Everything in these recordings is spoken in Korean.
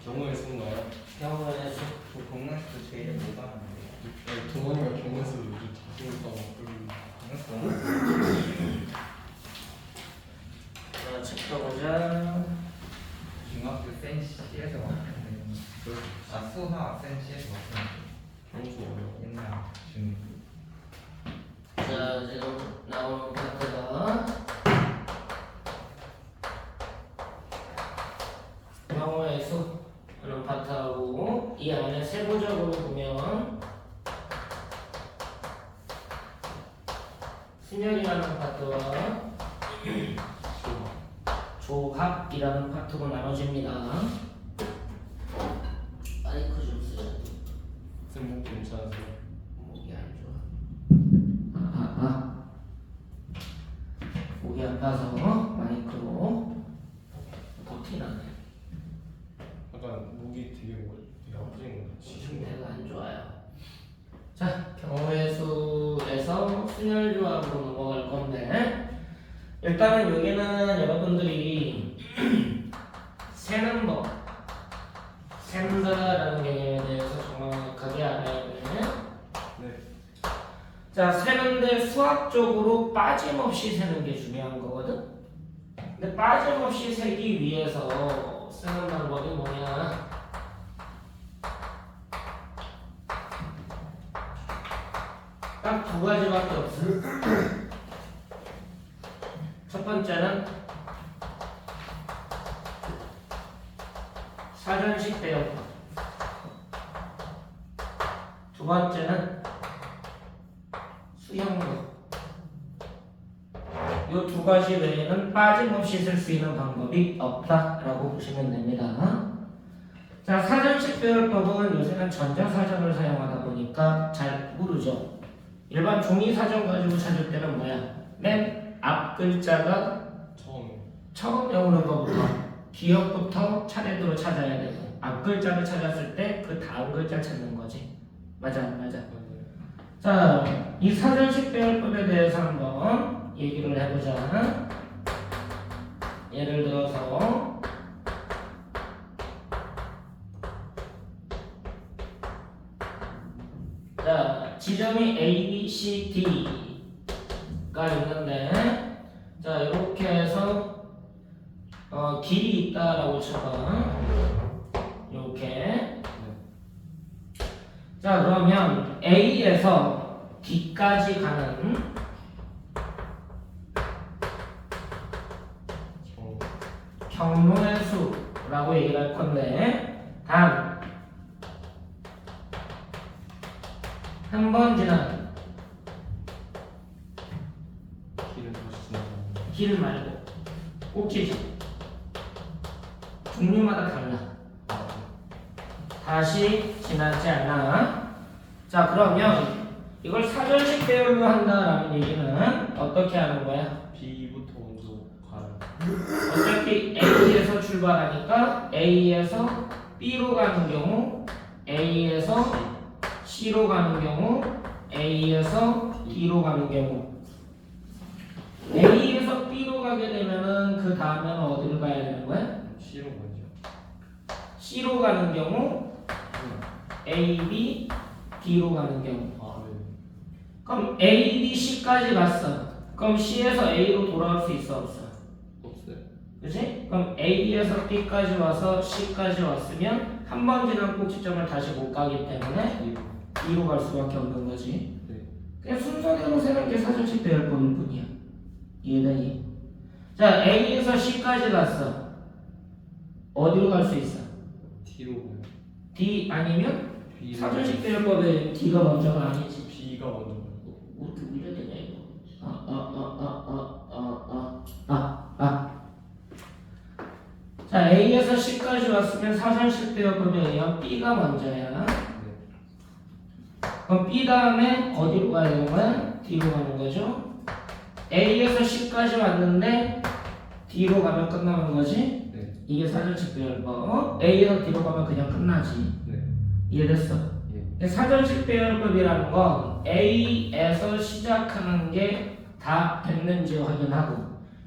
경우의 수인가요? 경우의 수. 그 공문수 제일 뭐가 하는데요? 동원이가 경우의 수를 요즘 자주 써서 자, 책 펴보자. 중학교 센시에서 왔는데 수학 센시에서 왔는데 경수 어려워. 옛날 중 자, 지금 나오는 파트가 경우의 수 하는 파트하고 이 안에 세부적으로 보면 순열이라는 파트와 조합이라는 파트로 나눠집니다. 마이크 좀 쓰자. 쌤목 괜찮으세요? 목이 안 좋아. 목이 아파서 마이크로 더 티나네. 약간 목이 되게 아프신 것 같이. 상태가 안 좋아요. 자, 경우의 수에서 순열조합으로 넘어갈 건데 일단은 여기는 여러분들이 세는 법, 센다라는 개념에 대해서 정확하게 알아야 돼. 네. 자, 세는데 수학적으로 빠짐없이 세는 게 중요한 거거든. 근데 빠짐없이 세기 위해서 쓰는 방법이 뭐냐? 딱 두 가지밖에 없어. 첫 번째는 사전식 배역법. 두 번째는 수형법. 이 두 가지 외에는 빠짐없이 쓸 수 있는 방법이 없다라고 보시면 됩니다. 자, 사전식 배열법은 요새는 전자사전을 사용하다 보니까 잘 모르죠. 일반 종이 사전 가지고 찾을 때는 뭐야? 맨 앞 글자가 처음 외우는 것부터 기억부터 차례대로 찾아야 되고 앞 글자를 찾았을 때 그 다음 글자 찾는 거지. 맞아. 자, 이 사전식 배열법에 대해서 한번 얘기를 해보자. 예를 들어서 자, 지점이 A, B, C, D가 있는데 자, 이렇게 해서 길이 있다라고 쳐봐. 이렇게. 자, 그러면 A에서 D까지 가는 경로의 수라고 얘기를 할 건데 단 한 번 지난 길을 다시 지나가는. 길 말고 꼭지점 종류마다 달라. 다시 지나지 않아. 자, 그러면 이걸 사전식 배열로 한다라는 얘기는 어떻게 하는 거야? B부터 먼저 가요. 어차피 A에서 출발하니까 A에서 B로 가는 경우, A에서 C로 가는 경우, A에서 D로 가는 경우. A에서 B로 가게 되면은 그 다음에는 어디를 가야 되는 거야? C로 먼저. C로 가는 경우, A, B, D로 가는 경우. 네. 그럼 A, B, C까지 갔어. 그럼 C에서 A로 돌아올 수 있어 없어? 없어요. 그치? 그럼 A에서 B까지 와서 C까지 왔으면 한 번 지난 꼭지점을 다시 못 가기 때문에 B로 갈 수밖에 없는 거지. 네. 그냥 순서대로 세는 게 사전식 배열법일 뿐이야. 이해되니? 자, A에서 C까지 갔어. 어디로 갈 수 있어? T로 가요. D 아니면 B로 사전식 배열법에 D가 먼저가 아니지. B가 먼저 가요. 뭐 이렇게 울려야 되냐 이거? 자, A에서 C까지 왔으면 사전식 배열법에 의한 B가 먼저야. 네. 그럼 B 다음에 어디로 가야 되는 거야? D로 가는 거죠. A에서 C까지 왔는데 D로 가면 끝나는 거지. 네. 이게 사전식 배열법. A에서 D로 가면 그냥 끝나지. 네. 이해됐어? 예. 사전식 배열법이라는 건 A에서 시작하는 게 다 됐는지 확인하고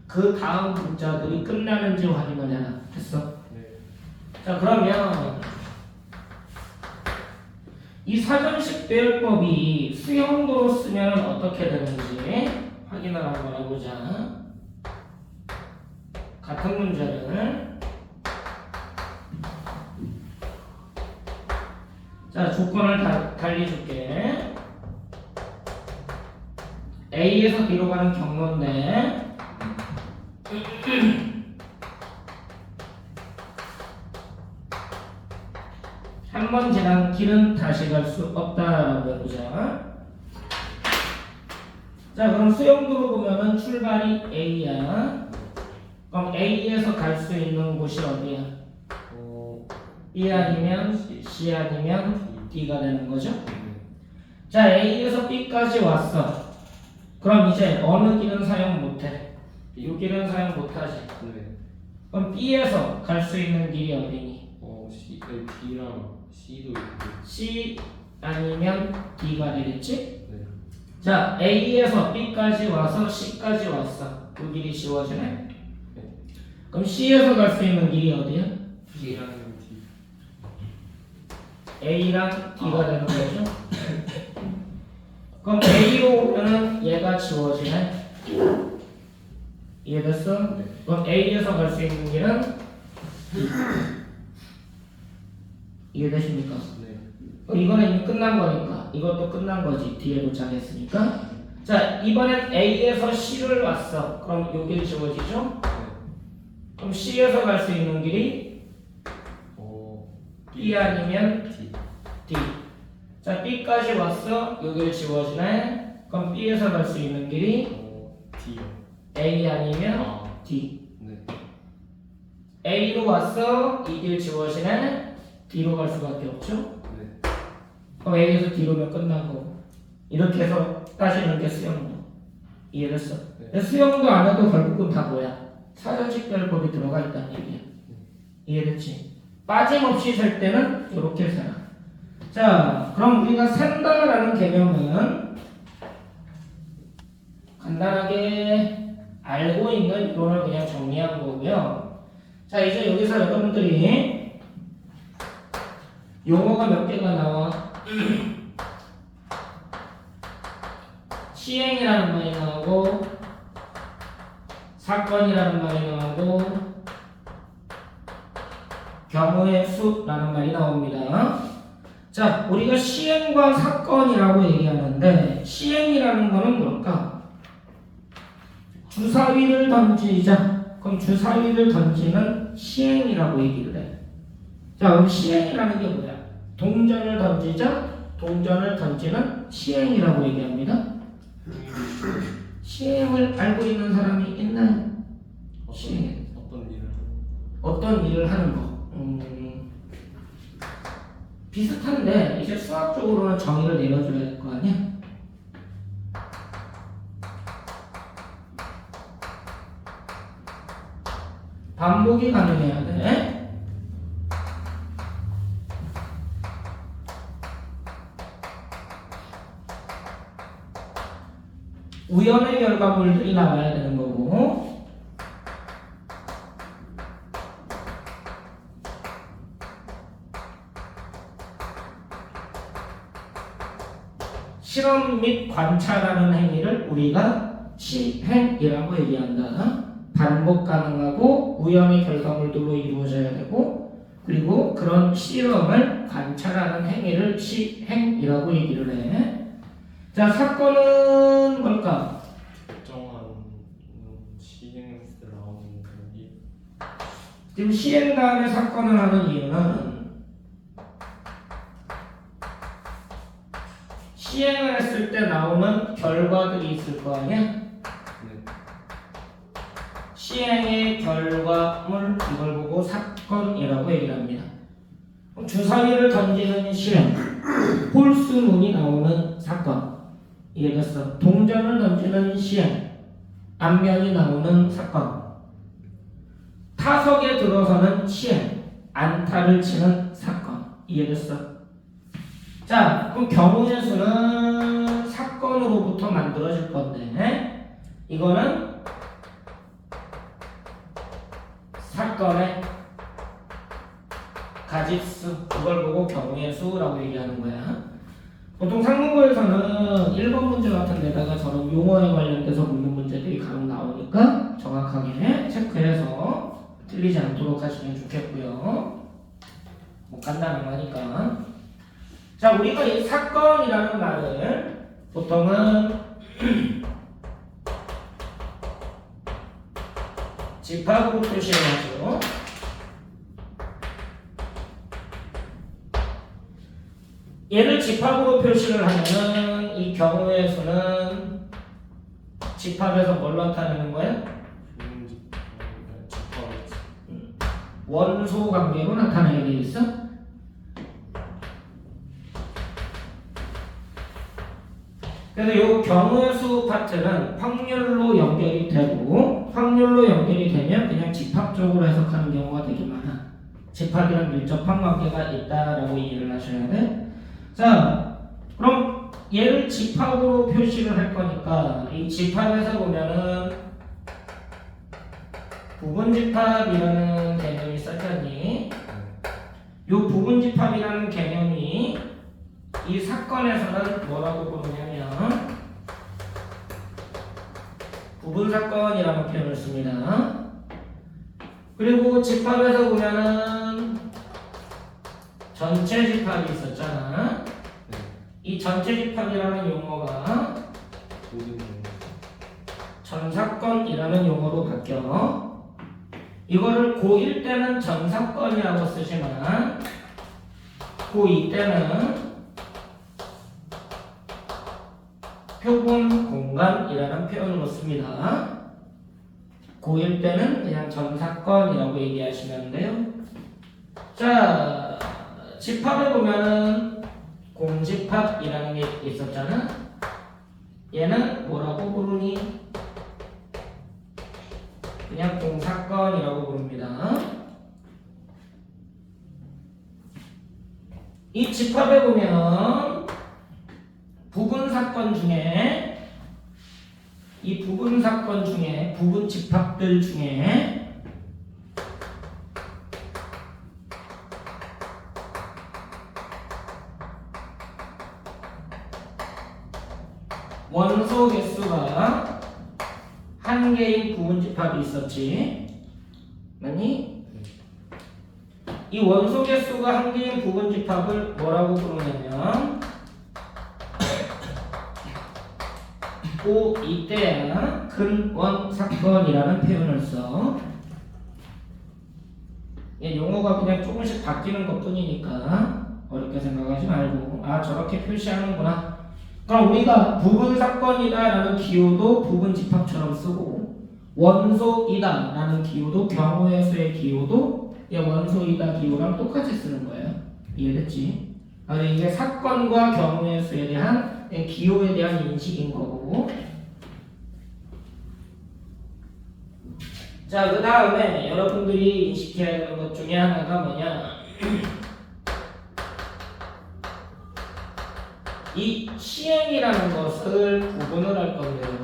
그 다음 문자들이 끝나는지 확인을 해라. 됐어? 네. 자, 그러면 이 사전식 배열법이 수형도로 쓰면 어떻게 되는지 확인을 한번 해보자. 같은 문제를 자, 조건을 달리 줄게. A에서 B로 가는 경로인데 한 번 지난 길은 다시 갈 수 없다라고 해보자. 자, 그럼 수용도로 보면은 출발이 A야. 그럼 A에서 갈 수 있는 곳이 어디야? B 아니면 C 아니면 D가 되는 거죠. 자, A에서 B까지 왔어. 그럼 이제 어느 길은 사용 못해? 이 길은 사용 못하지. 네. 그럼 B에서 갈 수 있는 길이 어디니? B랑 C도 있고. C 아니면 D가 되겠지? 네. 자, A에서 B까지 와서 C까지 왔어. 그 길이 지워지네? 그럼 C에서 갈 수 있는 길이 어디야? B랑 D. A랑 D가 되는 거죠? 그럼 A로 오면은 얘가 지워지네? 이해됐어? 네. 그럼 A에서 갈 수 있는 길은 D. 이해되십니까? 네. 이거는 이미 끝난 거니까 이것도 끝난 거지. D에 도착했으니까. 자, 이번엔 A에서 C를 왔어. 그럼 요 길 지워지죠? 그럼 C에서 갈 수 있는 길이 B 아니면 D. D. 자, B까지 왔어. 요 길 지워지네. 그럼 B에서 갈 수 있는 길이 D요. A 아니면 아. D. 네. A로 왔어. 이 길 지워지네. D로 갈 수밖에 없죠? 네. 그럼 A에서 D로면 끝난 거고. 이렇게 해서 따지는 게 수영도. 이해됐어? 네. 수영도 안 해도 결국은 다 뭐야? 사전식 배열법이 들어가 있다는 얘기야. 이해됐지? 빠짐없이 셀 때는 이렇게 세라. 자, 그럼 우리가 센다라는 개념은 간단하게 알고 있는 이론을 그냥 정리한 거고요. 자, 이제 여기서 여러분들이 용어가 몇 개가 나와? 시행이라는 말이 나오고 사건이라는 말이 나오고 경우의 수라는 말이 나옵니다. 자, 우리가 시행과 사건이라고 얘기하는데 시행이라는 거는 뭘까? 주사위를 던지자. 그럼 주사위를 던지는 시행이라고 얘기를 해. 자, 그럼 시행이라는 게 뭐야? 동전을 던지자. 동전을 던지는 시행이라고 얘기합니다. 시행을 알고 있는 사람이 있나요? 시행. 어떤 일을 하는 거? 비슷한데 이제 수학적으로는 정의를 내려줘야 될 거 아니야? 반복이 가능해야 돼. 우연의 결과물들이 나와야 되는 거고 실험 및 관찰하는 행위를 우리가 시행이라고 얘기한다. 반복 가능하고 우연의 결과물들로 이루어져야 되고 그리고 그런 실험을 관찰하는 행위를 시행이라고 얘기를 해. 자, 사건은 뭘까? 특정한 시행했을 때 나오는 그런 일. 지금 시행 다음에 사건을 하는 이유는 시행을 했을 때 나오는 결과들이 있을 거 아니야? 네. 시행의 결과물 이걸 보고 사건이라고 얘기를 합니다. 그럼 주사위를 던지는 시행, 홀수문이 나오는 사건. 이해됐어? 동전을 던지는 시행, 안면이 나오는 사건. 타석에 들어서는 시행, 안타를 치는 사건. 이해됐어? 자, 그럼 경우의 수는 사건으로부터 만들어질 건데 이거는 사건의 가짓수, 그걸 보고 경우의 수라고 얘기하는 거야. 보통 상문고에서는 1번 문제 같은 데다가 저런 용어에 관련돼서 묻는 문제들이 간혹 나오니까 정확하게 체크해서 틀리지 않도록 하시면 좋겠고요. 뭐 간단한 거니까. 자, 우리가 이 사건이라는 말을 보통은 집합으로 표시를 하죠. 얘를 집합으로 표시를 하면은 이 경우의 수는 집합에서 뭘 나타내는 거야? 원소 관계로 나타내게 돼 있어? 그래서 이 경우의 수 파트는 확률로 연결이 되고, 확률로 연결이 되면 그냥 집합적으로 해석하는 경우가 되게 많아. 집합이랑 밀접한 관계가 있다라고 이해를 하셔야 돼. 자, 그럼 얘를 집합으로 표시를 할 거니까 이 집합에서 보면은 부분집합이라는 개념이 써졌니? 이 부분집합이라는 개념이 이 사건에서는 뭐라고 부르냐면 부분사건이라는 표현을 씁니다. 그리고 집합에서 보면은 전체 집합이 있었잖아. 이 전체 집합이라는 용어가 전사건이라는 용어로 바뀌어. 이거를 고1 때는 전사건이라고 쓰지만 고2 때는 표본 공간이라는 표현으로 씁니다. 고1 때는 그냥 전사건이라고 얘기하시면 돼요. 자, 집합에 보면은 공집합이라는 게 있었잖아. 얘는 뭐라고 부르니? 그냥 공사건이라고 부릅니다. 이 집합에 보면 부분사건 중에 이 부분사건 중에 부분집합들 중에 원소 개수가 한 개인 부분집합이 있었지. 맞니? 이 원소 개수가 한 개인 부분집합을 뭐라고 부르냐면 이때야 근원사건이라는 표현을 써. 용어가 그냥 조금씩 바뀌는 것 뿐이니까 어렵게 생각하지 말고 저렇게 표시하는구나. 그럼 우리가 부분사건이다 라는 기호도 부분집합처럼 쓰고 원소이다 라는 기호도 경우의 수의 기호도 원소이다 기호랑 똑같이 쓰는 거예요. 이해됐지? 이게 사건과 경우의 수에 대한 기호에 대한 인식인 거고. 자, 그 다음에 여러분들이 인식해야 되는 것 중에 하나가 뭐냐? 이 시행이라는 것을 구분을 할 건데요.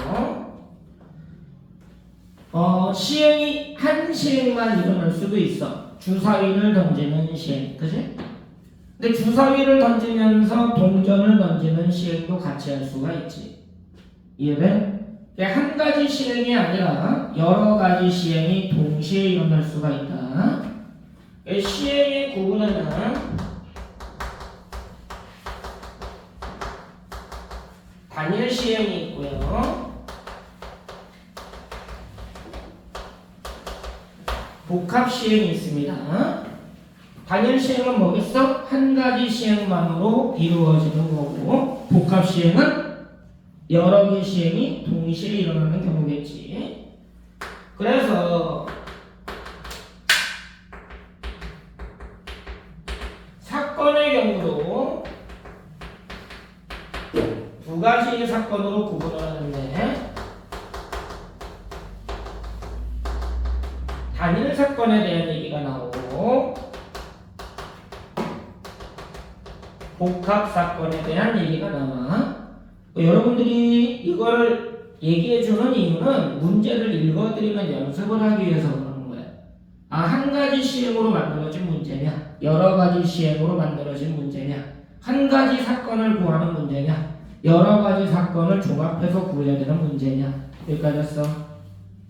시행이 한 시행만 일어날 수도 있어. 주사위를 던지는 시행, 그지? 근데 주사위를 던지면서 동전을 던지는 시행도 같이 할 수가 있지. 이해돼? 한 가지 시행이 아니라 여러 가지 시행이 동시에 일어날 수가 있다. 시행의 구분에는 단일 시행이 있고요. 복합 시행이 있습니다. 단일 시행은 뭐겠어? 한 가지 시행만으로 이루어지는 거고, 복합 시행은 여러 개의 시행이 동시에 일어나는 경우겠지. 그래서 사건의 경우도 두 가지 사건으로 구분을 하는데, 단일 사건에 대한 얘기가 나오고 복합 사건에 대한 얘기가 나와. 여러분들이 이걸 얘기해 주는 이유는 문제를 읽어드리면 연습을 하기 위해서 그러는 거야. 한 가지 시행으로 만들어진 문제냐, 여러 가지 시행으로 만들어진 문제냐, 한 가지 사건을 구하는 문제냐, 여러 가지 사건을 종합해서 구해야 되는 문제냐. 여기까지였어.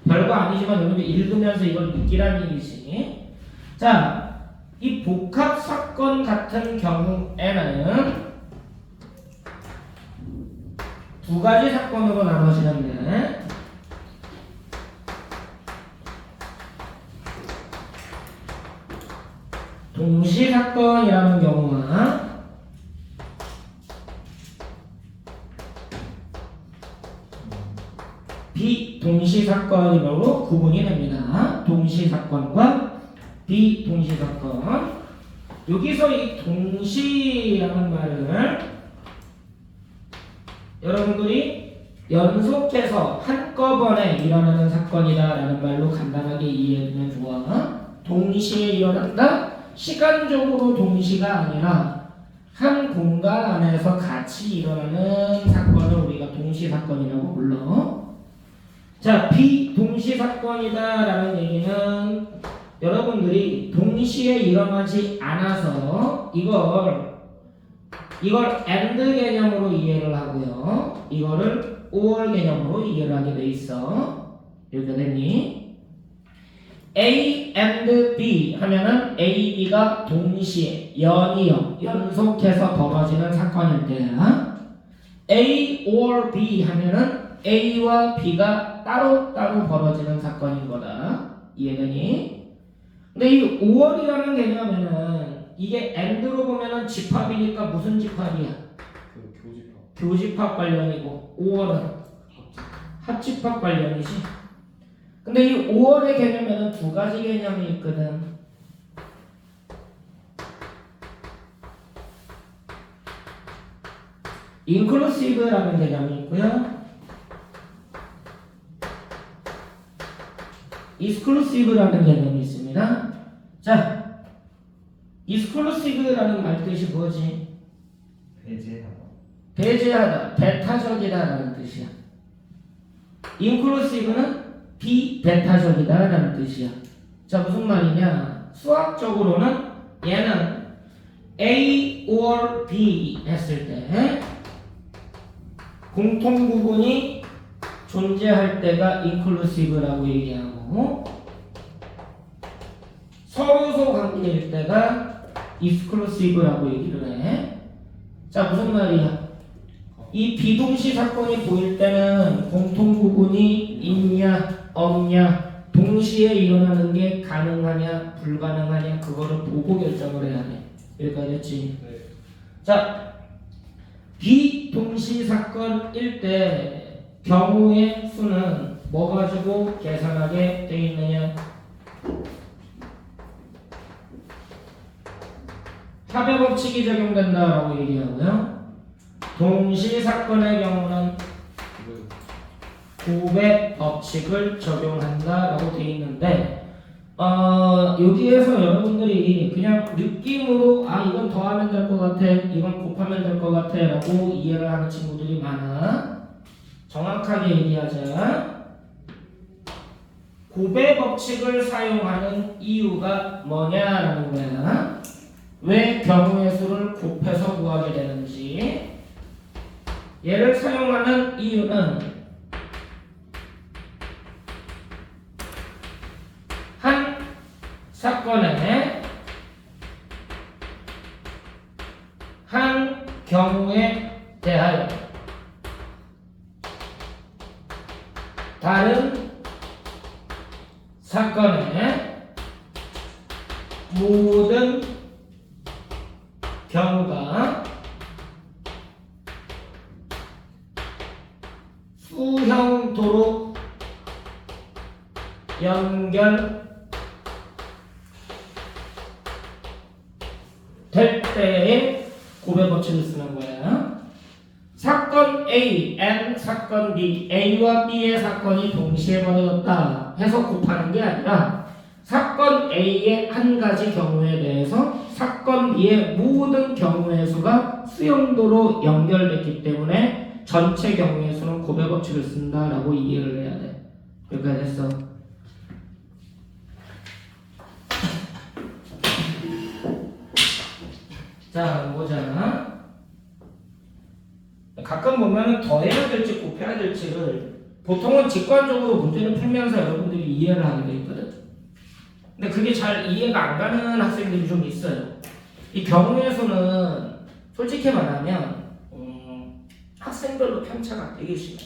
별거 아니지만 여러분들 읽으면서 이걸 느끼란 얘기지. 자, 이 복합 사건 같은 경우에는 두 가지 사건으로 나눠지는데, 동시 사건이라는 경우와 비동시 사건으로 구분이 됩니다. 동시 사건과 비동시 사건. 여기서 이 동시라는 말을 여러분들이 연속해서 한꺼번에 일어나는 사건이다라는 말로 간단하게 이해해두면 좋아. 동시에 일어난다? 시간적으로 동시가 아니라 한 공간 안에서 같이 일어나는 사건을 우리가 동시 사건이라고 불러. 자, 비동시 사건이다라는 얘기는 여러분들이 동시에 일어나지 않아서 이걸 AND 개념으로 이해를 하고요. 이거를 OR 개념으로 이해를 하게 돼 있어. 이렇게 됐니? A and B 하면은 A, B가 동시에 연속해서 벌어지는 사건일 때야. A or B 하면은 A와 B가 따로따로 벌어지는 사건인 거다. 이해되니? 근데 이 OR이라는 개념에는 이게 AND로 보면은 집합이니까 무슨 집합이야? 그 교집합. 교집합 관련이고 OR은 합집합 관련이지. 근데 이 5월의 개념에는 두 가지 개념이 있거든. inclusive라는 개념이 있고요. exclusive라는 개념이 있습니다. 자, exclusive라는 말 뜻이 뭐지? 배제하다, 배타적이다라는 뜻이야. inclusive는 비배타적이다라는 뜻이야. 자, 무슨 말이냐? 수학적으로는 얘는 A or B 했을 때 공통 부분이 존재할 때가 inclusive라고 얘기하고 서로소 관계일 때가 exclusive라고 얘기를 해. 자, 무슨 말이야? 이 비동시 사건이 보일 때는 공통 부분이 있냐 없냐, 동시에 일어나는 게 가능하냐 불가능하냐, 그거를 보고 결정을 해야 돼. 여기까지였지. 네. 자, 비동시 사건일 때 경우의 수는 뭐 가지고 계산하게 돼 있느냐? 합의 법칙이 적용된다라고 얘기하고요. 동시 사건의 경우는 곱의 법칙을 적용한다라고 되어 있는데, 여기에서 여러분들이 그냥 느낌으로 이건 더하면 될 것 같아, 이건 곱하면 될 것 같아 라고 이해를 하는 친구들이 많아. 정확하게 얘기하자. 곱의 법칙을 사용하는 이유가 뭐냐라는 거야. 왜 경우의 수를 곱해서 구하게 되는지. 얘를 사용하는 이유는 한 사건에 한 경우에 대하여 다른 사건의 모든 경우가 수형도로 연결 될 때에 곱의 법칙을 쓰는 거야. 사건 A, and 사건 B, A와 B의 사건이 동시에 벌어졌다 해서 곱하는 게 아니라 사건 A의 한 가지 경우에 대해서 사건 B의 모든 경우의 수가 수용도로 연결됐기 때문에 전체 경우의 수는 곱의 법칙을 쓴다라고 이해를 해야 돼. 여기까지 했어. 자, 보자. 가끔 보면은 더해야 될지 곱해야 될지를 보통은 직관적으로 문제를 풀면서 여러분들이 이해를 하게 돼 있거든. 근데 그게 잘 이해가 안 가는 학생들이 좀 있어요. 이 경우의 수는 솔직히 말하면 학생별로 편차가 되게 심해.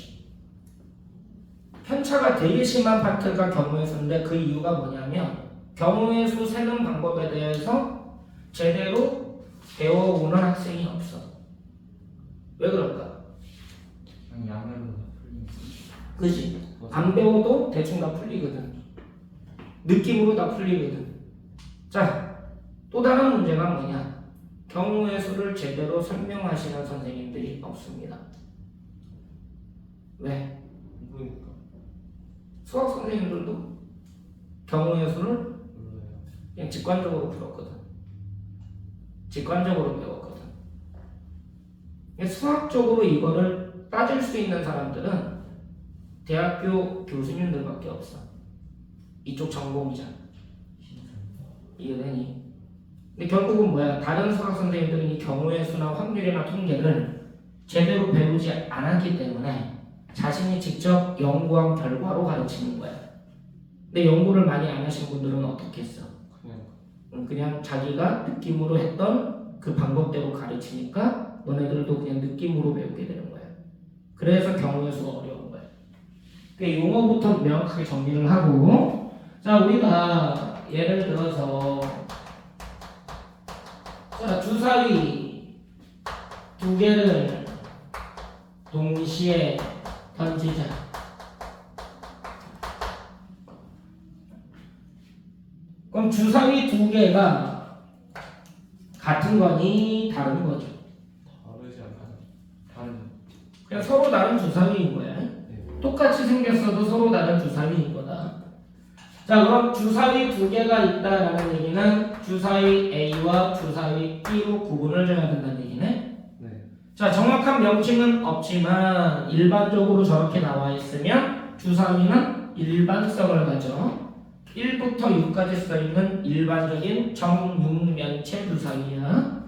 편차가 되게 심한 파트가 경우의 수인데 그 이유가 뭐냐면 경우의 수 세는 방법에 대해서 제대로 배워오는 학생이 없어. 왜 그럴까? 그냥 양으로 풀리는 그지? 안 배워도 대충 다 풀리거든. 느낌으로 다 풀리거든. 자, 또 다른 문제가 뭐냐? 경우의 수를 제대로 설명하시는 선생님들이 없습니다. 왜? 모르니까. 수학 선생님들도 경우의 수를 몰라요. 그냥 직관적으로 풀었거든. 직관적으로 배웠거든. 수학적으로 이거를 따질 수 있는 사람들은 대학교 교수님들밖에 없어. 이쪽 전공이잖아. 이해되니? 근데 결국은 뭐야? 다른 수학 선생님들은 이 경우의 수나 확률이나 통계를 제대로 배우지 않았기 때문에 자신이 직접 연구한 결과로 가르치는 거야. 근데 연구를 많이 안 하신 분들은 어떻게 했어? 그냥 자기가 느낌으로 했던 그 방법대로 가르치니까 너네들도 그냥 느낌으로 배우게 되는 거야. 그래서 경우의 수가 어려운 거야. 그러니까 용어부터 명확하게 정리를 하고, 자, 우리가 예를 들어서 자, 주사위 두 개를 동시에 던지자. 그럼 주사위 두 개가 같은 거니 다른 거죠? 다르지 않아요? 다른 그냥 서로 다른 주사위인 거야. 똑같이 생겼어도 서로 다른 주사위인 거다. 자, 그럼 주사위 두 개가 있다라는 얘기는 주사위 A와 주사위 B로 구분을 줘야 된다는 얘기네. 네. 자, 정확한 명칭은 없지만 일반적으로 저렇게 나와 있으면 주사위는 일반성을 가져 1부터 6까지 써있는 일반적인 정육면체 주사위야.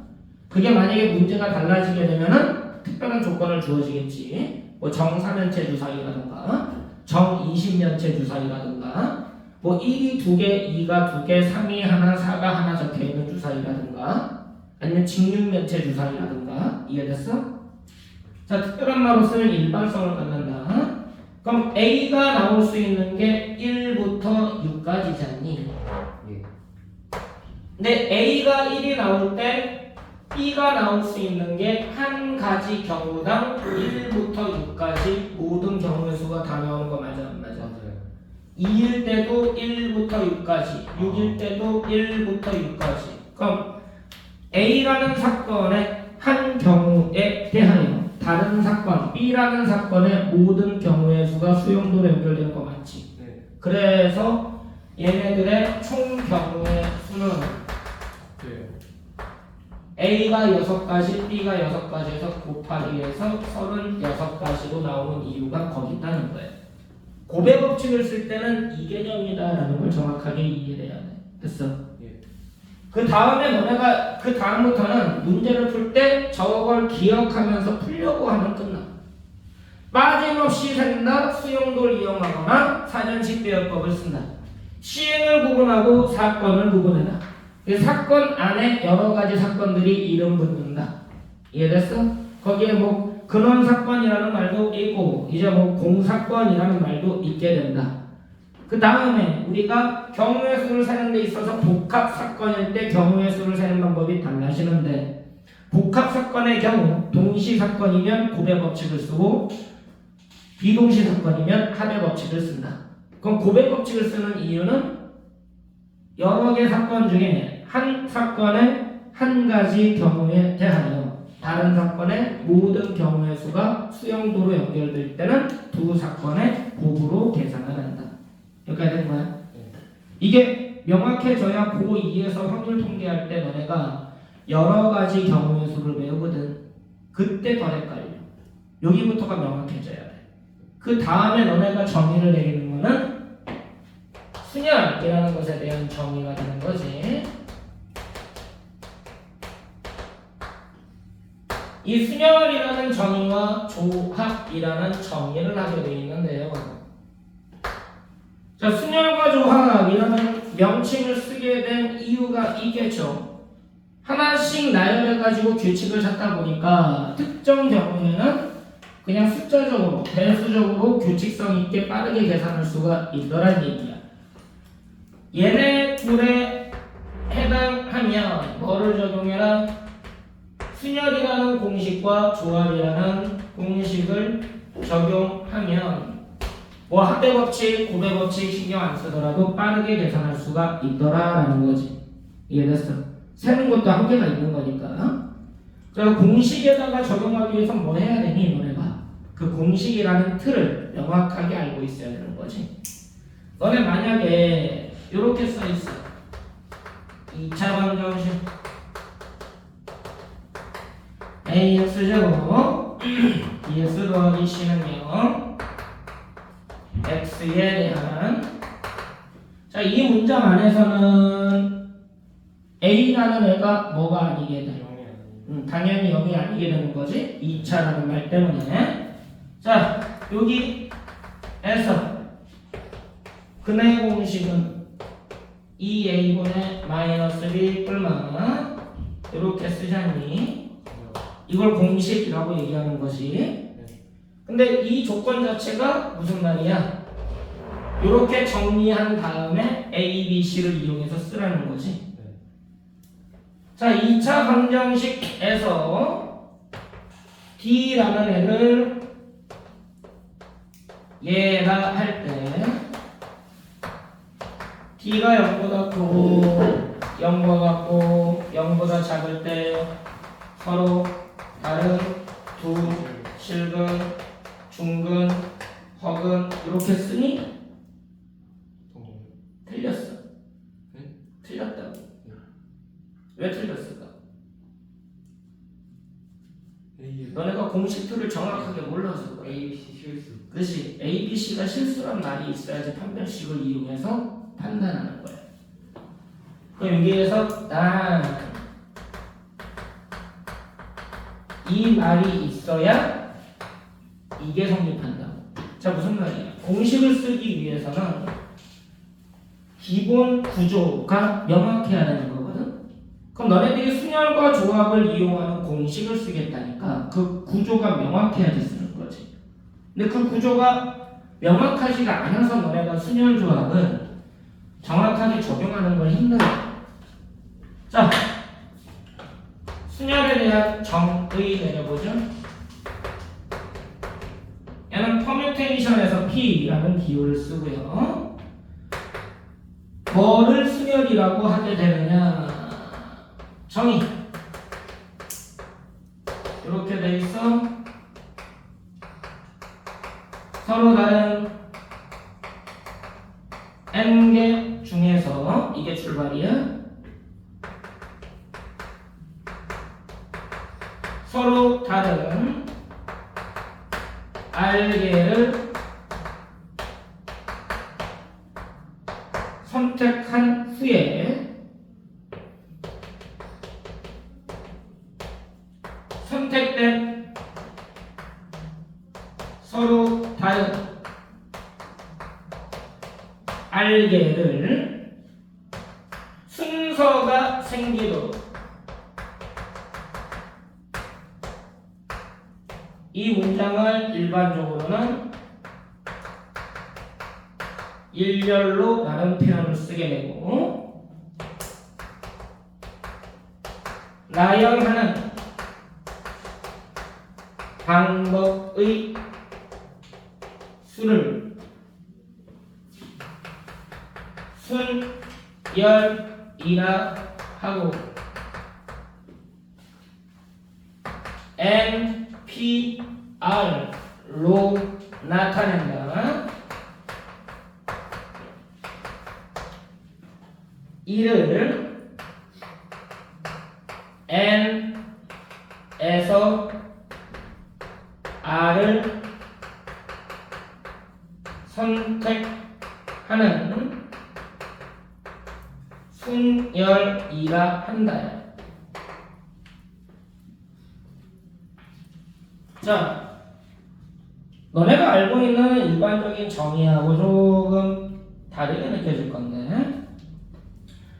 그게 만약에 문제가 달라지게 되면은 특별한 조건을 주어지겠지. 뭐 정사면체 주사위라든가 정20면체 주사위라든가 뭐 1이 2개, 2가 2개, 3이 하나, 4가 하나 적혀있는 주사위라든가 아니면 직육면체 주사위라든가. 이해됐어? 자, 특별한 말로 쓰면 일반성을 갖는다. 그럼 A가 나올 수 있는 게 1부터 6까지잖니. 예. 근데 A가 1이 나올 때 B가 나올 수 있는 게 한 가지 경우당 1부터 6까지 모든 경우의 수가 다 나오는 거 맞아 안 맞아? 맞아요. 2일 때도 1부터 6까지, 6일 때도 1부터 6까지. 그럼 A라는 사건의 한 경우에 대하여 다른 사건, B라는 사건의 모든 경우의 수가 수용도로 연결되는 거 맞지? 네. 그래서 얘네들의 총 경우의 수는 그래요. A가 6가지, B가 6가지에서 곱하기 해서 36가지로 나오는 이유가 거기 있다는 거예요. 고배 법칙을 쓸 때는 이 개념이다라는 걸 정확하게 이해해야 돼. 됐어? 예. 그 다음에 너네가 그 다음부터는 문제를 풀 때 저걸 기억하면서 풀려고 하면 끝나. 빠짐없이 센다, 수용도를 이용하거나 사전식 배열법을 쓴다. 시행을 구분하고 사건을 구분해라. 그 사건 안에 여러 가지 사건들이 이름 붙는다. 이해됐어? 거기에 뭐 근원 사건이라는 말도 있고 이제 뭐 공사건이라는 말도 있게 된다. 그 다음에 우리가 경우의 수를 세는 데 있어서 복합 사건일 때 경우의 수를 세는 방법이 달라지는데 복합 사건의 경우 동시 사건이면 고배 법칙을 쓰고 비동시 사건이면 합의 법칙을 쓴다. 그럼 고배 법칙을 쓰는 이유는 여러 개 사건 중에 한 사건의 한 가지 경우에 대하여 다른 사건의 모든 경우의 수가 수용도로 연결될 때는 두 사건의 곱으로 계산을 한다. 여기까지 된 거야? 이게 명확해져야 고2에서 확률 통계할 때 너네가 여러 가지 경우의 수를 외우거든. 그때 더 헷갈려. 여기부터가 명확해져야 돼. 그 다음에 너네가 정의를 내리는 거는 수열이라는 것에 대한 정의가 되는 거지. 이 순열이라는 정의와 조합이라는 정의를 하게 되어 있는데요. 자, 순열과 조합이라는 명칭을 쓰게 된 이유가 이게죠. 하나씩 나열해가지고 규칙을 찾다 보니까 특정 경우에는 그냥 숫자적으로, 배수적으로 규칙성 있게 빠르게 계산할 수가 있더란 얘기야. 얘네 둘에 해당하면 뭐를 적용해라? 순열이라는 공식과 조합이라는 공식을 적용하면 뭐 합의 법칙, 곱의 법칙 신경 안 쓰더라도 빠르게 계산할 수가 있더라라는 거지. 이해됐어? 세는 것도 한계가 있는 거니까. 그래서 공식에다가 적용하기 위해서 뭐 해야 되니 너네가? 그 공식이라는 틀을 명확하게 알고 있어야 되는 거지. 너네 만약에 이렇게 써 있어. 2차 방정식 AX제곱 EX 더하기 C는요 X에 대한 자, 이 문장 안에서는 A라는 애가 뭐가 아니게 돼? 당연히 0이 아니게 되는 거지. 2차라는 말 때문에. 자, 여기에서 근의 공식은 2A분의 마이너스 B 뿔만 이렇게 쓰자니 이걸 공식이라고 얘기하는 거지. 근데 이 조건 자체가 무슨 말이야? 이렇게 정리한 다음에 A, B, C를 이용해서 쓰라는 거지. 자, 2차 방정식에서 D라는 애를 얘라 할 때 D가 0보다 크고 0과 같고 0보다 작을 때 서로 다른 두 실근, 중근, 허근 이렇게 쓰니? 틀렸어. 틀렸다고. 왜 틀렸을까? 너네가 공식 틀을 정확하게 몰라서 그래. ABC 실수. 그렇지. A, B, C가 실수란 말이 있어야지 판별식을 이용해서 판단하는 거야. 그럼 여기에서 난 이 말이 있어야 이게 성립한다고. 자, 무슨 말이야? 공식을 쓰기 위해서는 기본 구조가 명확해야 되는 거거든. 그럼 너네들이 순열과 조합을 이용하는 공식을 쓰겠다니까 그 구조가 명확해야지 쓰는 거지. 근데 그 구조가 명확하지가 않아서 너네가 순열 조합을 정확하게 적용하는 걸 힘들어. 자, 순열에 대한 정의 내려보죠. 얘는 퍼뮤테이션에서 P라는 기호를 쓰고요. 뭐를 순열이라고 하게 되느냐? 정의 이렇게 돼 있어. 서로 다른 n개 중에서 이게 출발이야. 서로 다른 r개를 선택한 후에 선택된 서로 다른 r개를 순서가 생기도록 이 문장을 일반적으로는 일렬로 라는 표현을 쓰게 되고 나열하는 방법의 수를 순열이라 하고 NPR로 나타낸다. 이를 N에서 R을 선택하는 순열이라 한다. 자, 너네가 알고 있는 일반적인 정의하고 조금 다르게 느껴질 건데,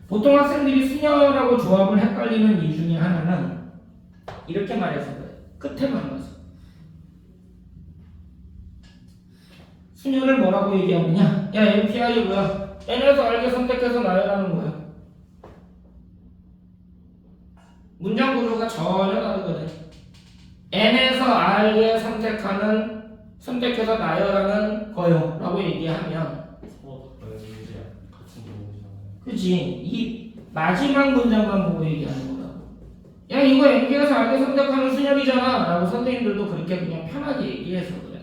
보통 학생들이 수녀라고 조합을 헷갈리는 이유 중에 하나는 이렇게 말해서 그래. 끝에만 가서. 수녀를 뭐라고 얘기하느냐? 야, MPI 뭐야? N에서 R게 선택해서 나열하는 거야. 문장 구조가 전혀 다르거든. N에서 R게 선택해서 나열하는 거요 라고 얘기하면 같은 경우잖아요. 그치? 이 마지막 문장만 보고 얘기하는 거라고. 야, 이거 N개에서 R게 선택하는 수열이잖아 라고 선생님들도 그렇게 그냥 편하게 얘기해서 그래.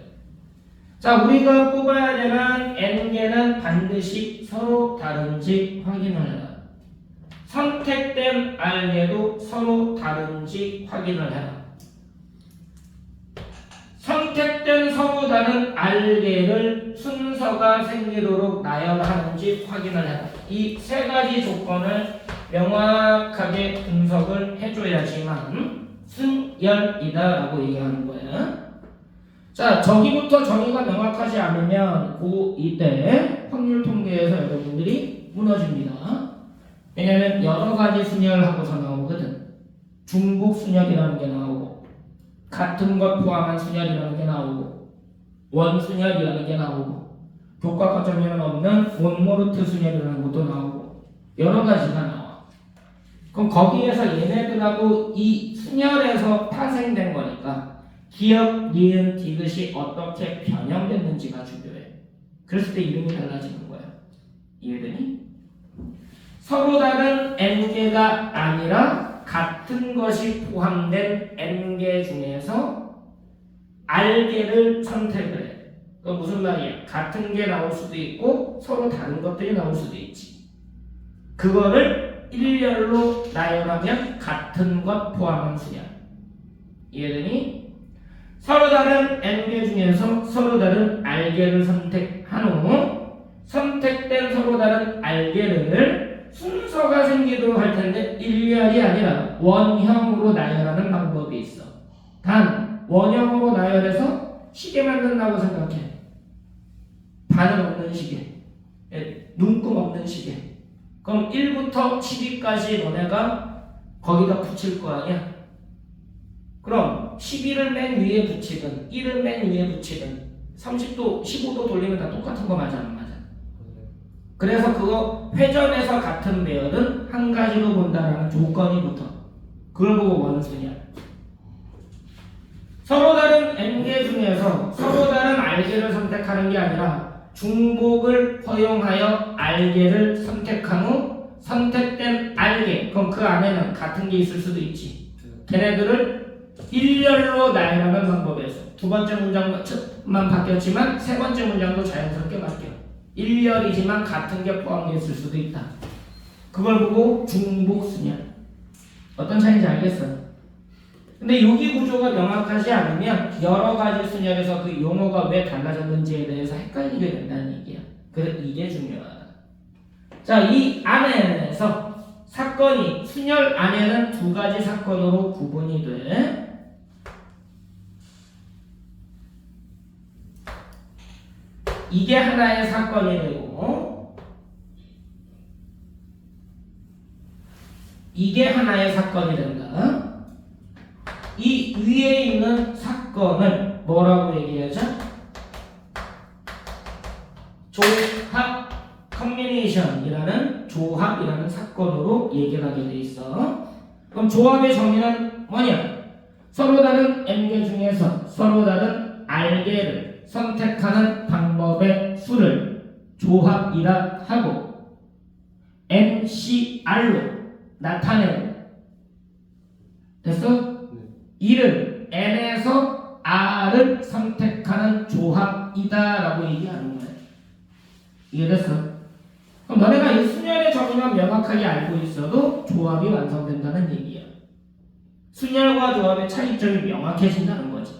자, 우리가 뽑아야 되는 N개는 반드시 서로 다른지 확인을 해라. 선택된 R개도 서로 다른지 확인을 해라. 선택된 서로 다른 R개를 순서가 생기도록 나열하는지 확인을 해라. 이 세 가지 조건을 명확하게 분석을 해줘야지만 순열이다라고 얘기하는 거예요. 자, 저기부터 정의가 명확하지 않으면 고2 때 확률 통계에서 여러분들이 무너집니다. 왜냐면 여러 가지 순열하고서 나오거든. 중복 순열이라는 게 나오고, 같은 것 포함한 순열이라는 게 나오고, 원순열이라는 게 나오고, 교과 과정에는 없는 몬모르트 순열이라는 것도 나오고, 여러 가지가 나와. 그럼 거기에서 얘네들하고 이 순열에서 파생된 거니까 기역, 니은, 디귿이 어떻게 변형됐는지가 중요해. 그랬을 때 이름이 달라지는 거야. 이해되니? 서로 다른 n개가 아니라 같은 것이 포함된 n개 중에서 r개를 선택을 해. 그건 무슨 말이야? 같은 게 나올 수도 있고 서로 다른 것들이 나올 수도 있지. 그거를 일렬로 나열하면 같은 것 포함한 수냐. 이해되니? 서로 다른 n개 중에서 서로 다른 r개를 선택한 후 선택된 서로 다른 r개를 순서가 생기도록 할 텐데 일렬이 아니라 원형으로 나열하는 방법이 있어. 단 원형으로 나열해서 시계 만든다고 생각해. 바늘 없는 시계, 눈금 없는 시계. 그럼 1부터 12까지 너네가 거기다 붙일 거 아니야? 그럼 12를 맨 위에 붙이든 1을 맨 위에 붙이든 30도, 15도 돌리면 다 똑같은 거 맞아 안 맞아? 그래서 그거 회전해서 같은 배열은 한 가지로 본다라는 조건이 붙어. 그걸 보고 원수냐. 서로 다른 n개 중에서 서로 다른 r개를 선택하는 게 아니라 중복을 허용하여 r개를 선택한 후 선택된 r개, 그럼 그 안에는 같은 게 있을 수도 있지. 걔네들을 일렬로 나열하는 방법에서 두 번째 문장만 바뀌었지만 세 번째 문장도 자연스럽게 바뀌어. 일렬이지만 같은 게 포함되어 있을 수도 있다. 그걸 보고 중복순열. 어떤 차이인지 알겠어? 근데 여기 구조가 명확하지 않으면 여러 가지 순열에서 그 용어가 왜 달라졌는지에 대해서 헷갈리게 된다는 얘기야. 그래서 이게 중요하다. 자, 이 안에서 사건이 순열 안에는 두 가지 사건으로 구분이 돼. 이게 하나의 사건이 되고 이게 하나의 사건이 된다. 이 위에 있는 사건을 뭐라고 얘기하죠? 조합 컨비네이션이라는 조합이라는 사건으로 얘기를 하게 돼 있어. 그럼 조합의 정의는 뭐냐? 서로 다른 n개 중에서 서로 다른 r개를 선택하는 방법의 수를 조합이라 하고 NCR로 나타내고 됐어? 이를 N에서 R을 선택하는 조합이다라고 얘기하는 거야. 이해됐어? 그럼 너네가 이 순열의 정의만 명확하게 알고 있어도 조합이 완성된다는 얘기야. 순열과 조합의 차이점이 명확해진다는 거지.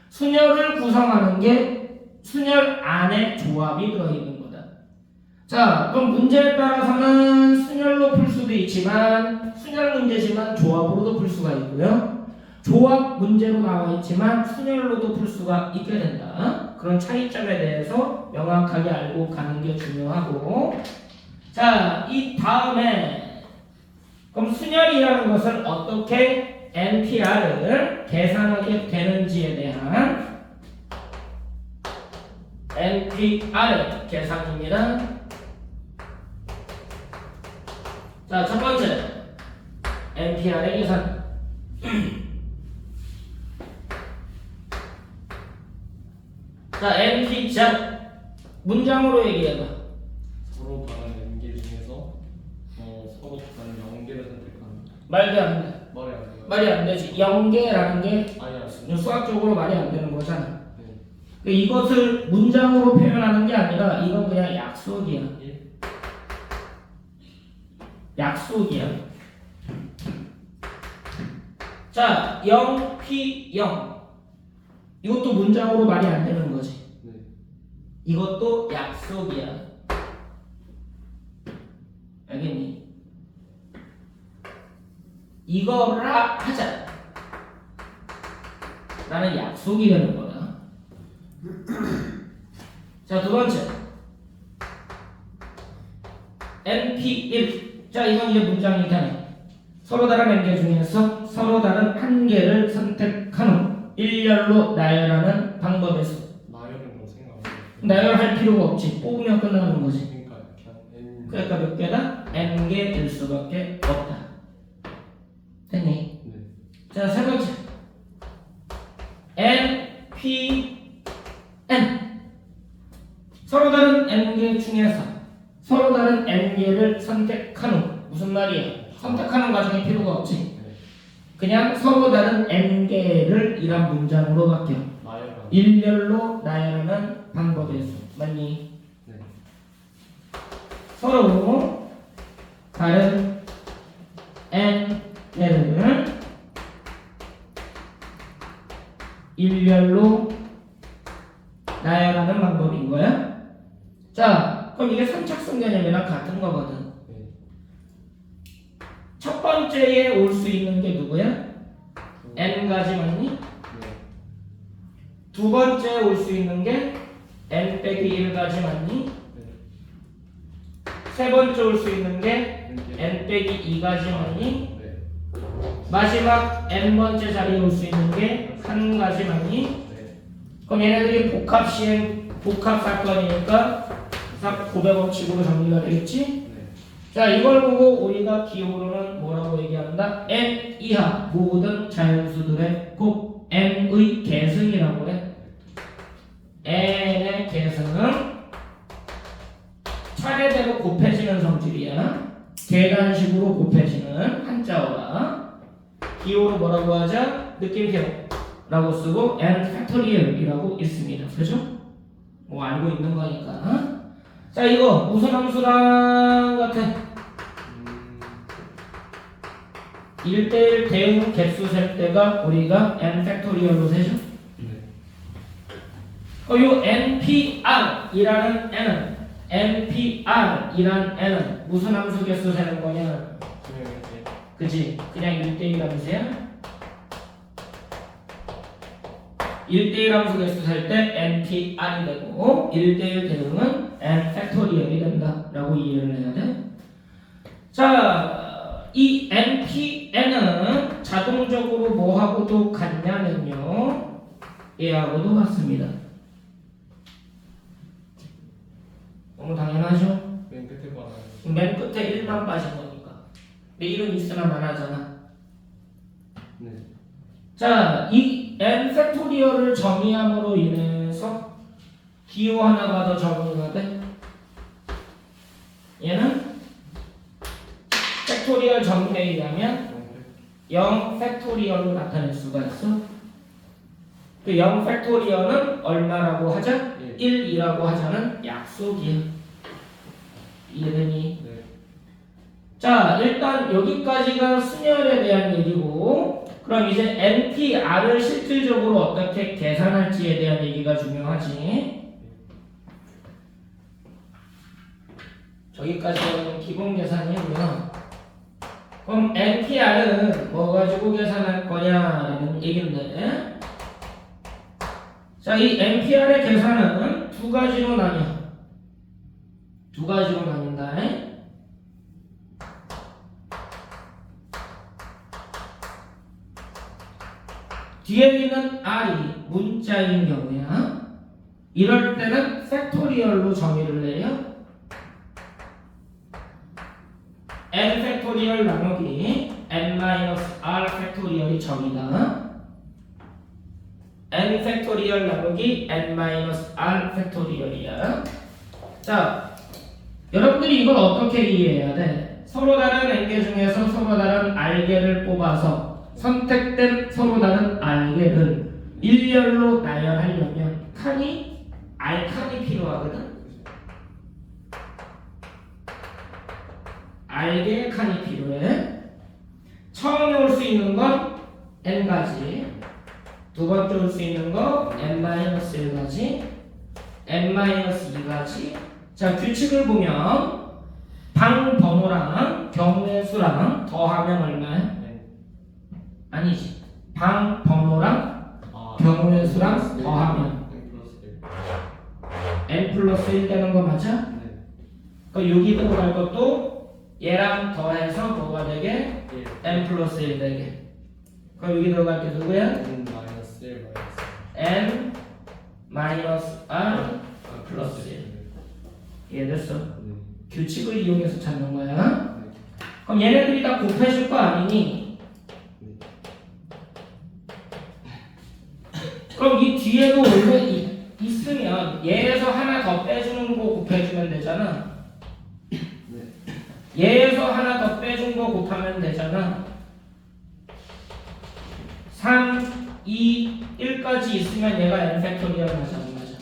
순열을 구성하는 게 순열 안에 조합이 들어있는 거다. 자, 그럼 문제에 따라서는 순열로 풀 수도 있지만 순열 문제지만 조합으로도 풀 수가 있고요. 조합 문제로 나와 있지만 순열로도 풀 수가 있게 된다. 그런 차이점에 대해서 명확하게 알고 가는 게 중요하고, 자, 이 다음에 그럼 순열이라는 것을 어떻게 NPR을 계산하게 되는지에 대한 NPR 계산입니다. 자, 첫 번째 NPR의 계산. 자, NP자 문장으로 얘기해봐. 서로 다른 N개 중에서 서로 다른 0개를 선택하는. 말도 안 돼. 말이 안 되지. 연계라는 게 아니야. 수학적으로 말이 안 되는 거잖아. 네. 이것을 문장으로 표현하는 게 아니라 이건 그냥 약속이야. 예? 약속이야. 자, 0P0 이것도 문장으로 말이 안 되는 거지. 네. 이것도 약속이야. 알겠니? 이거라 하자. 라는 약속이 되는 거다. 자, 두 번째 NP1. 자, 이건 이제 문장이잖아. 서로 다른 N개 중에서 서로 다른 한 개를 선택한 후 일렬로 나열하는 방법에서. 나열은 뭐 생각 안 해요. 나열할 필요가 없지. 뽑으면 끝나는 거지. 그러니까 그냥 N. 그러니까 몇 개다? N개일 수밖에 없다. 됐니? 네. 자, 세 번째 NPN. 서로 다른 N개 중에서 서로 다른 N개를 선택한 후. 무슨 말이야? 선택하는 과정이 필요가 없지. 네. 그냥 서로 다른 N개를 이란 문장으로 바뀌어. 나열은. 일렬로 나열하는 방법에서. 맞니? 네. 서로 다른 N개를 일렬로 나열하는 방법인 거야. 자, 그럼 이게 선착순 개념이랑 같은 거거든. 네. 첫 번째에 올 수 있는 게 누구야? N가지 맞니? 네. 두 번째에 올 수 있는 게 N 빼기 1가지 맞니? 네. 세 번째 올 수 있는 게 N개. N 빼기 2가지 맞니? 네. 마지막 N번째 자리에 올 수 있는 게 1가지 맞니? 네. 그럼 얘네들이 복합 사건이니까 고백 법칙으로 정리가 되겠지? 네. 자, 이걸 보고 우리가 기호로는 뭐라고 얘기한다? N 이하 모든 자연수들의 곱 N의 계승이라고 해. N의 계승은 차례대로 곱해지는 성질이야. 계단식으로 곱해지는 한자어라. 기호로 뭐라고 하자? 느낌표라고 쓰고 N 팩토리얼이라고 있습니다. 그죠? 뭐 알고 있는 거니까. 자, 이거 무슨 함수랑 같아? 1대1 대응 개수 셀 때가 우리가 N 팩토리얼로 세죠? 네. 요 NPR이라는 N은 무슨 함수 개수 세는 거냐? 그냥 이렇게. 그지? 그냥 1대1 함수야? 1대1 함수 개수 셀 때 NPR이 되고 1대1 대응은 N 팩토리얼이 된다 라고 이해를 해야 돼. 자, 이 NPN은 자동적으로 뭐하고도 같냐면요, 얘하고도 같습니다. 너무 당연하죠? 맨 끝에 봐라. 맨 끝에 1만 빠진 거니까. 근데 1은 있으나 마나잖아. 네. 자, 이 N 팩토리얼을 정의함으로 인해서 기호 하나가 더 정의가 돼. 얘는 팩토리얼 정의에 의하면 0 팩토리얼로 나타낼 수가 있어. 그 0 팩토리얼은 얼마라고 하자? 1이라고 하자는 약속이야. 이해되니? 네. 자, 일단 여기까지가 순열에 대한 얘기고, 그럼 이제 NPR을 실질적으로 어떻게 계산할지에 대한 얘기가 중요하지. 저기까지는 기본 계산이고요. 그럼 NPR은 뭐 가지고 계산할 거냐라는 얘기인데, 자, 이 NPR의 계산은 두 가지로 나뉘어. 두 가지로 나뉜다. 뒤에 있는 R이 문자인 경우야. 이럴 때는 팩토리얼로 정의를 내요. n 팩토리얼 나누기 n-r 팩토리얼이 정의다. n 팩토리얼 나누기 n-r 팩토리얼이야. 자, 여러분들이 이걸 어떻게 이해해야 돼? 서로 다른 n개 중에서 서로 다른 r개를 뽑아서 선택된 서로 다른 r개를 일렬로 나열하려면 r칸이 필요하거든. r개의 칸이 필요해. 처음에 올 수 있는 건 n가지, 두 번째 올 수 있는 거 n-1가지, n-2가지. 자, 규칙을 보면 방 번호랑 경우의 수랑 더하면 얼마야? 아니지. 방 번호랑 경우의 수랑 더하면 n 플러스 1 되는 거 맞아? 그 여기 들어갈 것도 얘랑 더해서 뭐가 되게? n 플러스 1 되게. 그럼 여기 들어갈 게 누구야? n 마이너스 r 플러스 1. 이해됐어? 규칙을 이용해서 찾는 거야. 그럼 얘네들이 다 곱해줄 거 아니니? 그럼 이 뒤에도 원래 있으면 얘에서 하나 더 빼주는 거 곱해주면 되잖아. 얘에서 하나 더 빼준 거 곱하면 되잖아. 3, 2, 1까지 있으면 얘가 n 팩토리얼 맞아, 안 맞아?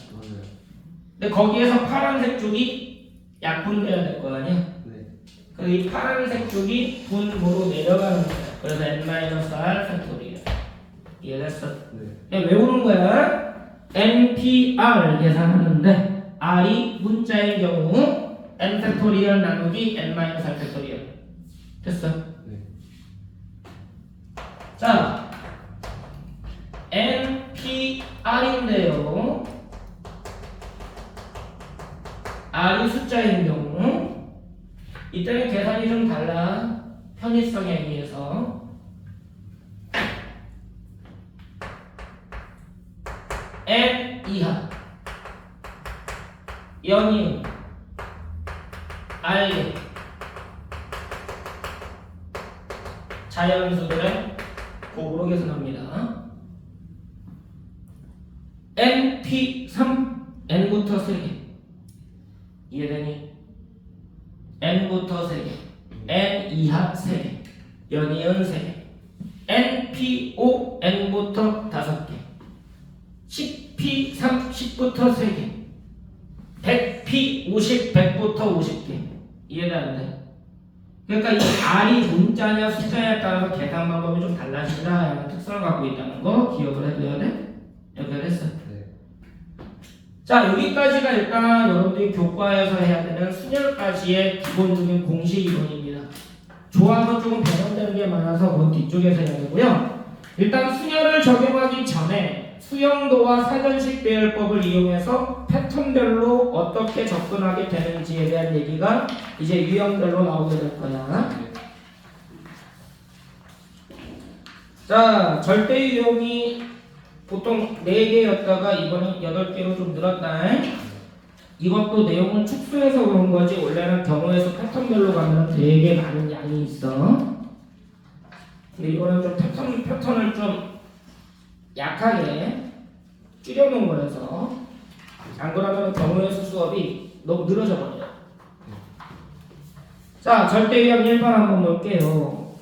근데 거기에서 파란색 쪽이 약분돼야 될 거 아니야? 그래서 이 파란색 쪽이 분모로 내려가는 거야. 그래서 n-r 팩토리얼. 이해됐어? 그냥 외우는 거야. NPR 계산하는데 R이 문자인 경우 n 팩토리얼 나누기 n-r 팩토리얼. 됐어? 자, NPR인데요. R이 숫자인 경우 이때는 계산이 좀 달라. 편의성에 의해서 n 이하 연이은 r 자연수들의 곱으로 계산합니다. np3 n부터 3개 이해되니? n부터 3개 n 이하 3개 연이은 3개 np5 n부터 5개 10p3 10부터 3개 100p 50 100부터 50개 이해가 안 돼? 그러니까 이 R이 문자냐 숫자냐에 따라서 계산 방법이 좀 달라진다는 특성을 갖고 있다는 거 기억을 해둬야 돼. 이렇게 됐어. 자, 여기까지가 일단 여러분들이 교과에서 해야 되는 순열까지의 기본적인 공식 이론입니다. 조합은 조금 변형되는 게 많아서 그건 뒤쪽에서 해야 되고요. 일단 순열을 적용하기 전에 수영도와 사전식 배열법을 이용해서 패턴별로 어떻게 접근하게 되는지에 대한 얘기가 이제 유형별로 나오게 될 거야. 자, 절대 유형이 보통 4개였다가 이번엔 8개로 좀 늘었다. 이것도 내용은 축소해서 그런 거지 원래는 경우에서 패턴별로 가면 되게 많은 양이 있어. 근데 이거는 좀 패턴을 좀 약하게 줄여놓은 거라서 안 그러면 경우에서 수업이 너무 늘어져 버려요. 자, 절대 유형 1번 한번 볼게요.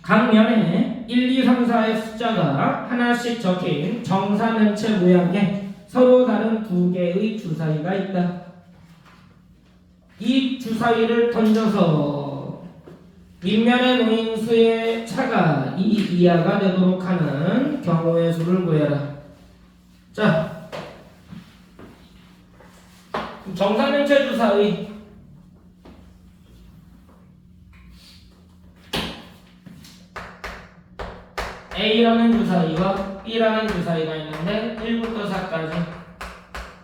각 면에 1, 2, 3, 4의 숫자가 하나씩 적힌 정사면체 모양의 서로 다른 두 개의 주사위가 있다. 이 주사위를 던져서 윗면에 놓인 수의 차가 2 이하가 되도록 하는 경우의 수를 구해라. 자, 정사면체 주사위 A라는 주사위와 B라는 주사위가 있는데 1부터 4까지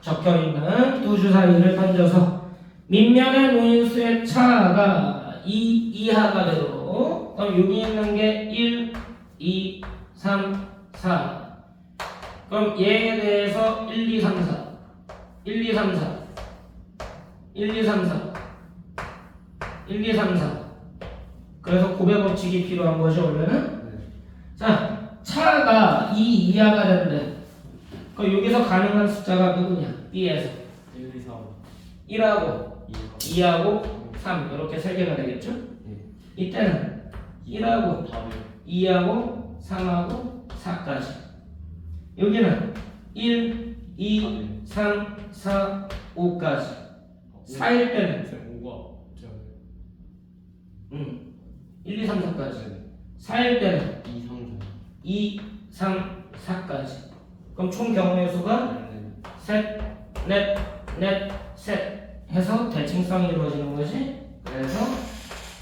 적혀있는 두 주사위를 던져서 밑면의 무인수의 차가 2 이하가 되도록 그럼 여기 있는 게 1, 2, 3, 4 그럼 얘에 대해서 1, 2, 3, 4 1, 2, 3, 4 1, 2, 3, 4 1, 2, 3, 4 그래서 고배 법칙이 필요한 거죠 원래는. 네. 자 차가 2 이하가 되는데 그럼 여기서 가능한 숫자가 누구냐 B에서 1, 2, 3, 1하고 2, 2하고 3 이렇게 세 개가 되겠죠. 예. 이때는 1하고 답이 2하고 3하고 4까지 여기는 1, 2, 3, 4, 5까지 4일 때는 5가 제가 1, 2, 3, 4까지 네. 4일 때는 2, 3, 2, 3, 4까지 그럼 총 경우의 수가 4. 셋, 넷, 넷, 셋 해서 대칭성이 이루어지는 거지. 그래서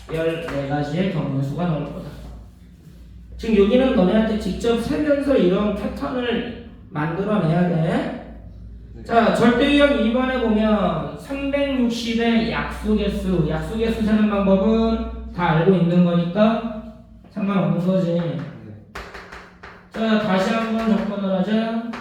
14가지의 경우의 수가 나올 거다. 지금 여기는 너네한테 직접 세면서 이런 패턴을 만들어내야 돼. 자, 절대유형 2번에 보면 360의 약수개수, 약수개수 세는 방법은 다 알고 있는 거니까 상관없는 거지. 자, 다시 한번 접근을 하자.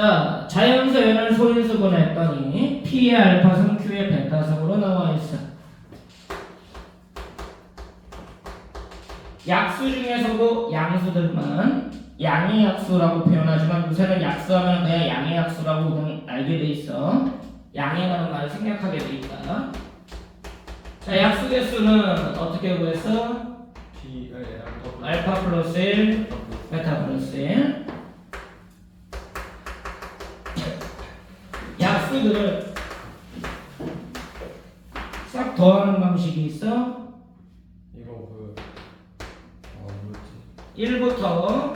자, 자연수에는 소인수분해 했더니 P의 알파승, Q의 베타승으로 나와 있어. 약수 중에서도 양수들만 양의 약수라고 표현하지만 요새는 약수하면 그냥 양의 약수라고 그냥 알게 돼 있어. 양이라는 말을 생략하게 돼 있다. 자, 약수 개수는 어떻게 구했어? P, 알파 플러스 1, 베타 플러스 1. 약수들을 싹 더하는 방식이 있어. 이거 뭐였지? 1부터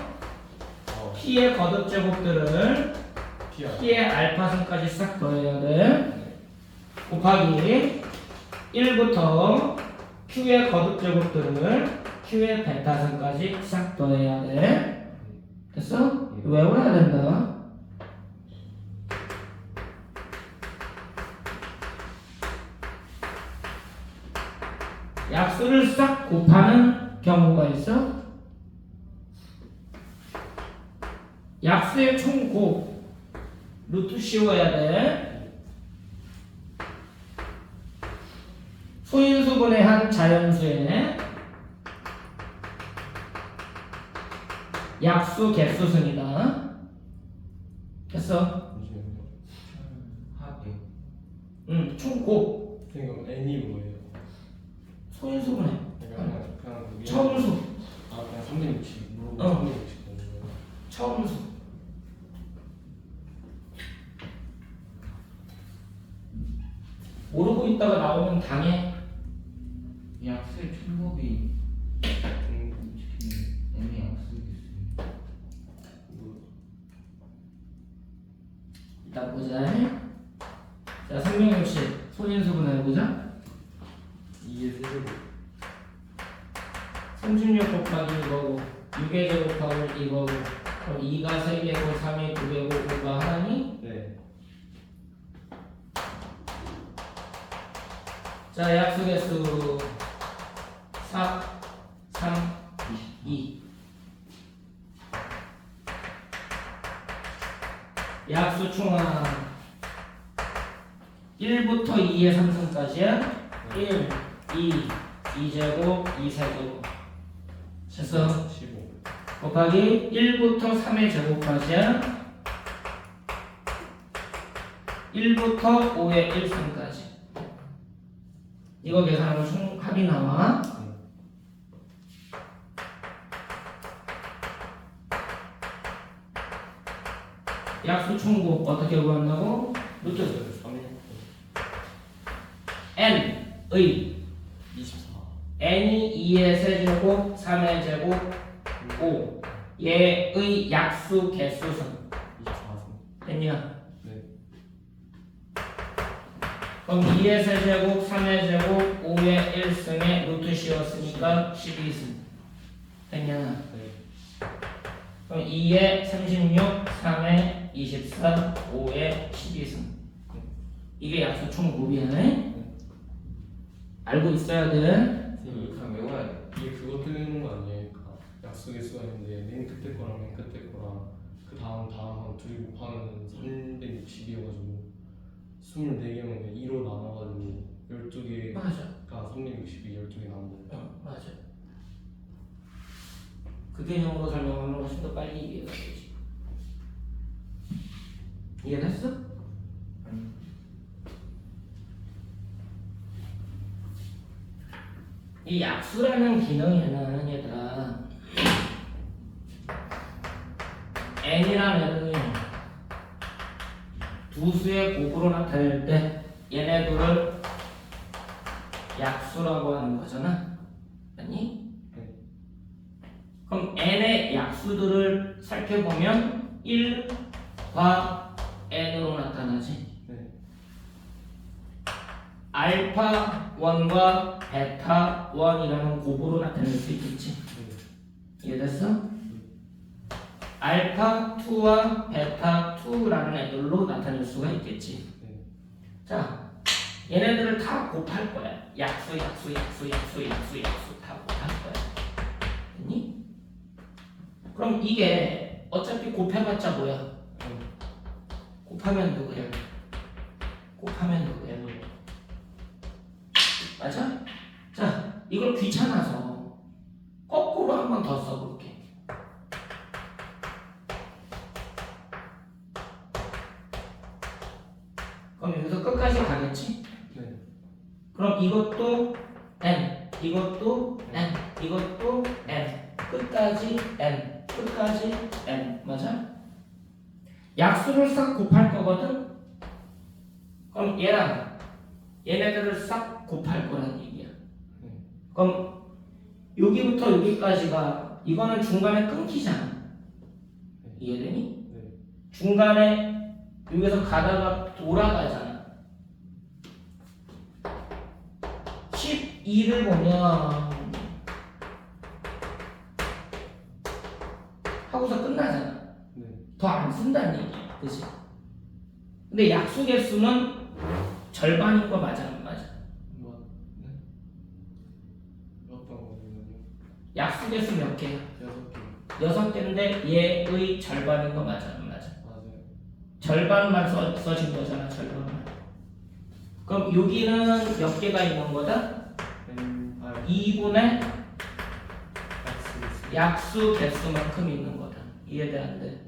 P의 거듭 제곱들을 P, P의 알파승까지 싹 더해야 돼. 곱하기 1부터 Q의 거듭 제곱들을 Q의 베타승까지 싹 더해야 돼. 됐어? 외워야 된다. 약수를 싹 곱하는 경우가 있어. 약수의 총곱 루트 씌워야 돼. 소인수분의 한 자연수의 약수 개수승이다. 됐어? 합이요. 총곱 그러니까 N이 뭐예요? 소인수분해 그냥 그 처음수 그냥 360 물어보고 어. 360 되는 거예요. 처음수. 모르고 있다가 나오면 당해. 약수의 총곱이 N의 약수겠어요. 이따 보자. 자, 360 소인수분해 해보자. 2의 세제곱 36 곱하기 이거고 6의 제곱하고 이거고 그럼 2가 3개고 3이 2개고 5가 하나니? 네. 자, 약수개수 4, 3, 2 약수 총합 1부터 2의 3승까지야 1, 2, 2제곱, 2세제곱 됐어? 15 곱하기 1부터 3의 제곱까지야 1부터 5의 1승까지 이거 계산하면 총 합이 나와. 약수 총곱 어떻게 구한다고? 루트 3, n의 24 n이 2의 세제곱, 3의 제곱, 5 얘의 약수 개수는 24승. 됐냐? 네. 그럼 2의 세제곱, 3의 제곱, 5의 1승에 루트 씌웠으니까 12승 됐냐? 네. 그럼 2의 36, 3의 24, 5의 12승 이게 약수 총곱이야. 알고 있어야 돼. 선생님 그냥 외워야 돼. 이게 그거 뜨는 거 아니에요? 그러니까 약속의 수가 있는데 맨 그때 거랑 맨 그때 거랑 그 다음 한 둘이 곱하면 360이어가지고 24개면 2로 나눠가지고 12개가 맞아. 360이 12개 나온 거예요. 맞아. 그 개념으로 설명하면 훨씬 더 빨리 이해가 되지. 이해됐어? 아니. 이 약수라는 기능에는 얘들아 n이라는 애를 두 수의 곱으로 나타낼 때 얘네들을 약수라고 하는 거잖아. 아니? 네. 그럼 n의 약수들을 살펴보면 1과 n으로 나타나지. 네. 알파 1과 베타 1이라는 곱으로 나타낼 수 있겠지. 네. 이해됐어? 알파 2와 베타 2라는 애들로 나타낼 수가 있겠지. 네. 자, 얘네들을 다 곱할 거야. 약수 다 곱할 거야. 됐니? 그럼 이게 어차피 곱해봤자 뭐야? 곱하면 누구야? 곱하면 누구야? 맞아? 자, 이걸 귀찮아서 거꾸로 한 번 더 써볼게. 그럼 여기서 끝까지 가겠지? 네. 그럼 이것도 n, 이것도 n, 이것도 n, 끝까지 n, 끝까지 n, 맞아? 약수를 싹 곱할 거거든? 그럼 얘랑 얘네들을 싹 곱할 거란 얘기야. 그럼 여기부터 여기까지가 이거는 중간에 끊기잖아. 이해되니? 네. 중간에 여기서 가다가 돌아가잖아. 12를 보면 하고서 끝나잖아. 네. 더 안 쓴다는 얘기야. 그치? 근데 약수 개수는 절반인 거 맞아, 안 맞아? 뭐? 네. 어떤 거거든요? 약수 개수 몇 개야? 6개. 6개인데 얘의 절반인 거 맞아, 안 맞아? 맞아요. 절반만 써진 거잖아, 절반만. 그럼 여기는 몇 개가 있는 거다? N, R, 2분의 X. 약수 개수만큼 있는 거다. 이해돼 안 돼?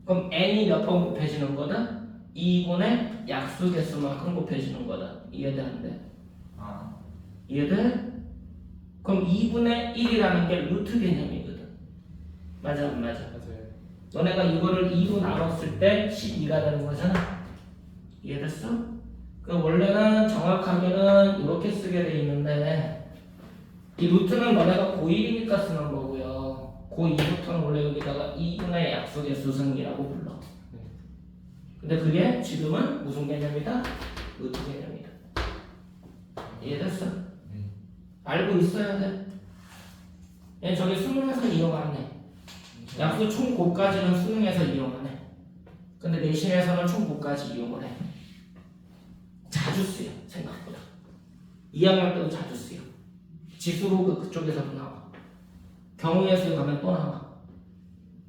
그럼 n이 몇 번 곱해지는 거다? 2분의 약수 개수만큼 곱해지는 거다. 이해돼 안 돼? 아. 이해돼? 그럼 2분의 1이라는 게 루트 개념이거든. 맞아 안 맞아? 맞아요. 너네가 이거를 2로 나눴을 때 12가 되는 거잖아. 이해됐어? 그 원래는 정확하게는 이렇게 쓰게 돼 있는데 이 루트는 너네가 고1이니까 쓰는 거고요. 고2부터는 원래 여기다가 2분의 약속의 수승이라고 불러. 근데 그게 지금은 무슨 개념이다? 루트 개념이다. 이해됐어? 네. 알고 있어야 돼. 얘 저기 수능에서 이용 안 해. 약수 총 곱까지는 수능에서 이용하네. 근데 내신에서는 총 곱까지 이용을 해. 자주 쓰여 생각보다. 2학년 때도 자주 쓰여. 지수로 그쪽에서도 나와. 경우의 수에 가면 또 나와.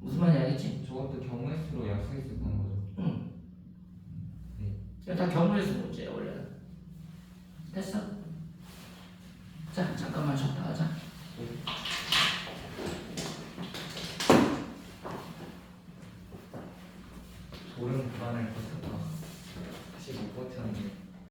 무슨 말인지 알겠지? 저것도 경우의 수로 약속의 수 구한 거죠. 응. 네. 이거 다 경우의 수 문제야 원래는. 됐어?